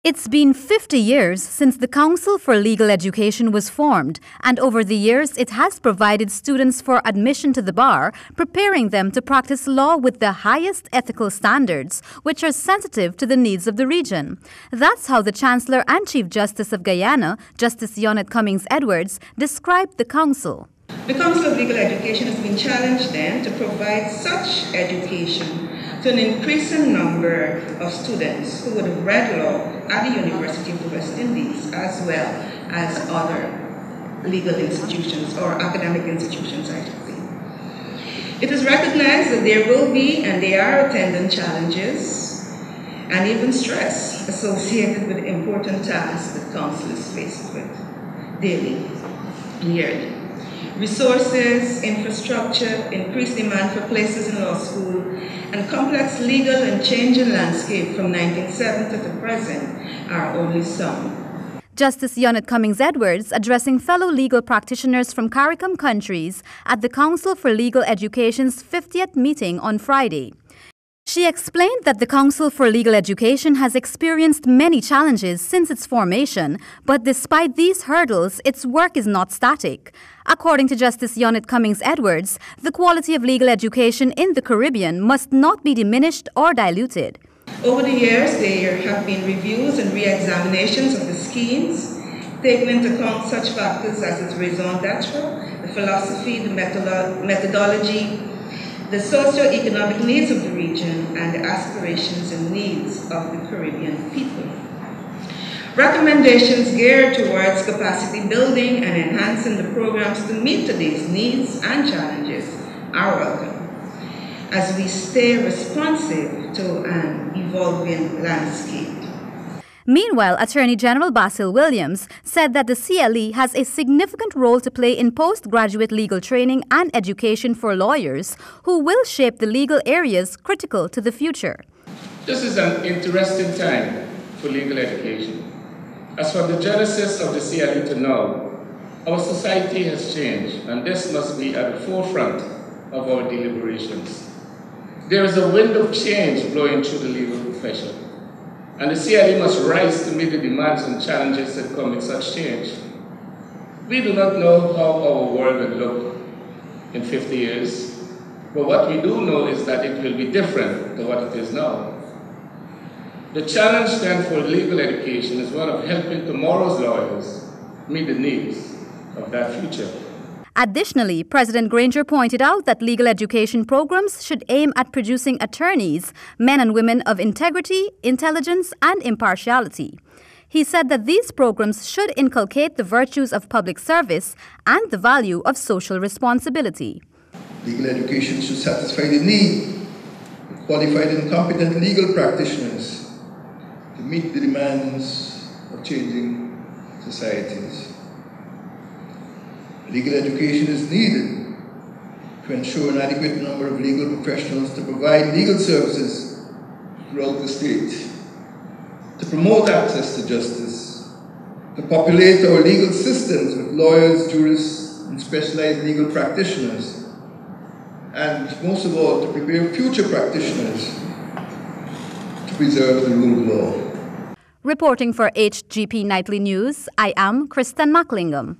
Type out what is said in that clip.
It's been 50 years since the Council for Legal Education was formed, and over the years it has provided students for admission to the bar, preparing them to practice law with the highest ethical standards, which are sensitive to the needs of the region. That's how the Chancellor and Chief Justice of Guyana, Justice YONETTE Cummings-Edwards, described the Council. The Council of Legal Education has been challenged then to provide such education to an increasing number of students who would have read law at the University of the West Indies, as well as other legal institutions or academic institutions, I should say. It is recognized that there will be and there are attendant challenges and even stress associated with important tasks that Council is faced with daily and yearly. Resources, infrastructure, increased demand for places in law school, and complex legal and changing landscape from 1970 to present are only some. Justice YONETTE Cummings-Edwards addressing fellow legal practitioners from CARICOM countries at the Council for Legal Education's 50th meeting on Friday. She explained that the Council for Legal Education has experienced many challenges since its formation, but despite these hurdles, its work is not static. According to Justice YONETTE Cummings-Edwards, the quality of legal education in the Caribbean must not be diminished or diluted. Over the years, there have been reviews and re-examinations of the schemes, taking into account such factors as its raison d'etre, the philosophy, the methodology, the socio-economic needs of the region, and the aspirations and needs of the Caribbean people. Recommendations geared towards capacity building and enhancing the programs to meet today's needs and challenges are welcome, as we stay responsive to an evolving landscape. Meanwhile, Attorney General Basil Williams said that the CLE has a significant role to play in postgraduate legal training and education for lawyers who will shape the legal areas critical to the future. This is an interesting time for legal education. As from the genesis of the CLE to now, our society has changed, and this must be at the forefront of our deliberations. There is a wind of change blowing through the legal profession, and the CLE must rise to meet the demands and challenges that come with such change. We do not know how our world will look in 50 years, but what we do know is that it will be different to what it is now. The challenge then for legal education is one of helping tomorrow's lawyers meet the needs of that future. Additionally, President Granger pointed out that legal education programs should aim at producing attorneys, men and women of integrity, intelligence, and impartiality. He said that these programs should inculcate the virtues of public service and the value of social responsibility. Legal education should satisfy the need of qualified and competent legal practitioners to meet the demands of changing societies. Legal education is needed to ensure an adequate number of legal professionals to provide legal services throughout the state, to promote access to justice, to populate our legal systems with lawyers, jurists, and specialized legal practitioners, and most of all, to prepare future practitioners to preserve the rule of law. Reporting for HGP Nightly News, I am Kristen McLingham.